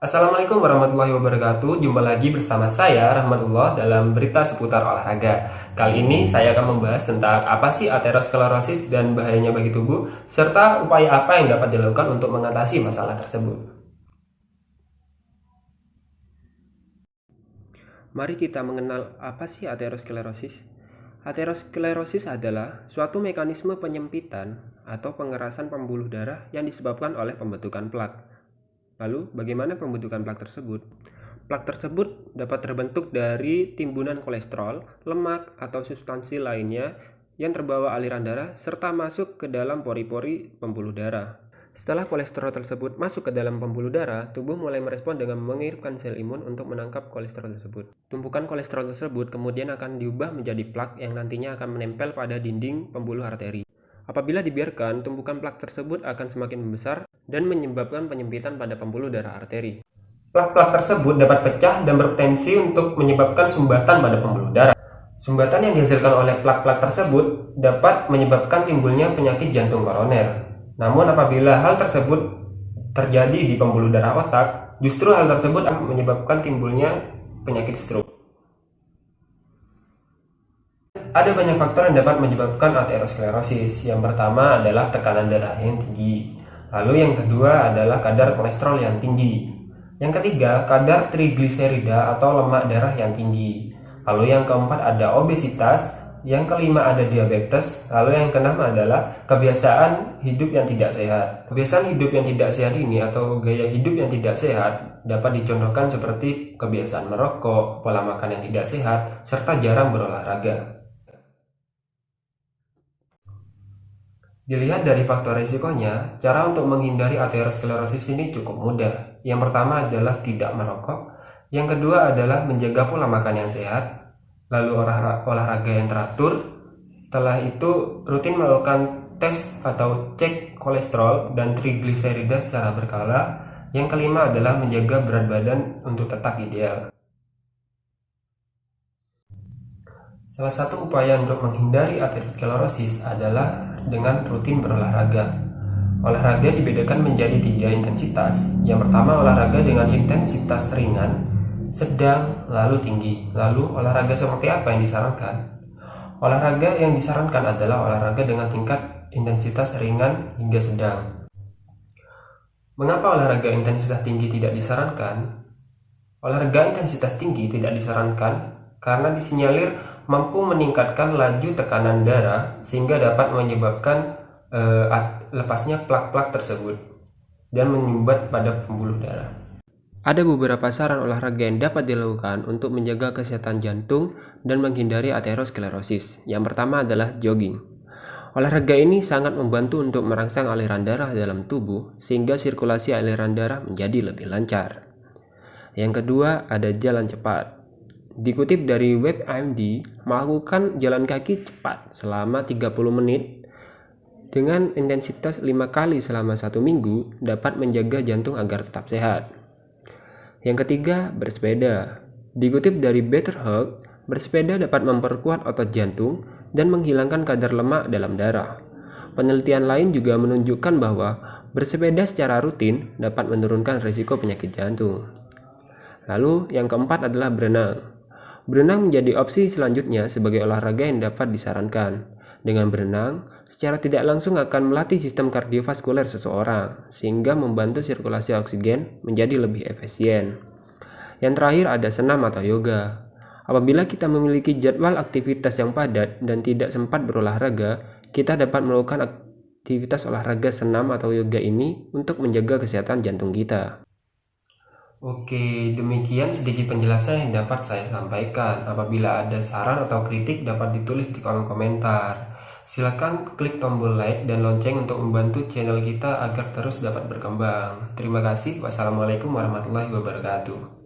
Assalamualaikum warahmatullahi wabarakatuh. Jumpa lagi bersama saya Rahmatullah dalam berita seputar olahraga. Kali ini saya akan membahas tentang apa sih aterosklerosis dan bahayanya bagi tubuh, serta upaya apa yang dapat dilakukan untuk mengatasi masalah tersebut. Mari kita mengenal apa sih aterosklerosis. Aterosklerosis adalah suatu mekanisme penyempitan atau pengerasan pembuluh darah yang disebabkan oleh pembentukan plak. Lalu, bagaimana pembentukan plak tersebut? Plak tersebut dapat terbentuk dari timbunan kolesterol, lemak, atau substansi lainnya yang terbawa aliran darah serta masuk ke dalam pori-pori pembuluh darah. Setelah kolesterol tersebut masuk ke dalam pembuluh darah, tubuh mulai merespon dengan mengirimkan sel imun untuk menangkap kolesterol tersebut. Tumpukan kolesterol tersebut kemudian akan diubah menjadi plak yang nantinya akan menempel pada dinding pembuluh arteri. Apabila dibiarkan, tumpukan plak tersebut akan semakin membesar dan menyebabkan penyempitan pada pembuluh darah arteri. Plak-plak tersebut dapat pecah dan berpotensi untuk menyebabkan sumbatan pada pembuluh darah. Sumbatan yang dihasilkan oleh plak-plak tersebut dapat menyebabkan timbulnya penyakit jantung koroner. Namun apabila hal tersebut terjadi di pembuluh darah otak, justru hal tersebut akan menyebabkan timbulnya penyakit stroke. Ada banyak faktor yang dapat menyebabkan aterosklerosis. Yang pertama adalah tekanan darah yang tinggi. Lalu yang kedua adalah kadar kolesterol yang tinggi. Yang ketiga, kadar trigliserida atau lemak darah yang tinggi. Lalu yang keempat ada obesitas. Yang kelima ada diabetes. Lalu yang keenam adalah kebiasaan hidup yang tidak sehat. Kebiasaan hidup yang tidak sehat ini atau gaya hidup yang tidak sehat dapat dicontohkan seperti kebiasaan merokok, pola makan yang tidak sehat, serta jarang berolahraga. Dilihat dari faktor risikonya, cara untuk menghindari aterosklerosis ini cukup mudah. Yang pertama adalah tidak merokok. Yang kedua adalah menjaga pola makan yang sehat, lalu olahraga yang teratur. Setelah itu, rutin melakukan tes atau cek kolesterol dan trigliserida secara berkala. Yang kelima adalah menjaga berat badan untuk tetap ideal. Salah satu upaya untuk menghindari aterosklerosis adalah dengan rutin berolahraga. Olahraga dibedakan menjadi 3 intensitas. Yang pertama olahraga dengan intensitas ringan, sedang, lalu tinggi. Lalu olahraga seperti apa yang disarankan? Olahraga yang disarankan adalah olahraga dengan tingkat intensitas ringan hingga sedang. Mengapa olahraga intensitas tinggi tidak disarankan? Olahraga intensitas tinggi tidak disarankan karena disinyalir mampu meningkatkan laju tekanan darah sehingga dapat menyebabkan lepasnya plak-plak tersebut dan menyumbat pada pembuluh darah. Ada beberapa saran olahraga yang dapat dilakukan untuk menjaga kesehatan jantung dan menghindari aterosklerosis. Yang pertama adalah jogging. Olahraga ini sangat membantu untuk merangsang aliran darah dalam tubuh sehingga sirkulasi aliran darah menjadi lebih lancar. Yang kedua ada jalan cepat. Dikutip dari WebMD, melakukan jalan kaki cepat selama 30 menit dengan intensitas 5 kali selama 1 minggu dapat menjaga jantung agar tetap sehat. Yang ketiga, bersepeda. Dikutip dari Better Health, bersepeda dapat memperkuat otot jantung dan menghilangkan kadar lemak dalam darah. Penelitian lain juga menunjukkan bahwa bersepeda secara rutin dapat menurunkan risiko penyakit jantung. Lalu yang keempat adalah berenang. Berenang menjadi opsi selanjutnya sebagai olahraga yang dapat disarankan. Dengan berenang, secara tidak langsung akan melatih sistem kardiovaskuler seseorang, sehingga membantu sirkulasi oksigen menjadi lebih efisien. Yang terakhir ada senam atau yoga. Apabila kita memiliki jadwal aktivitas yang padat dan tidak sempat berolahraga, kita dapat melakukan aktivitas olahraga senam atau yoga ini untuk menjaga kesehatan jantung kita. Oke, demikian sedikit penjelasan yang dapat saya sampaikan. Apabila ada saran atau kritik dapat ditulis di kolom komentar. Silakan klik tombol like dan lonceng untuk membantu channel kita agar terus dapat berkembang. Terima kasih. Wassalamualaikum warahmatullahi wabarakatuh.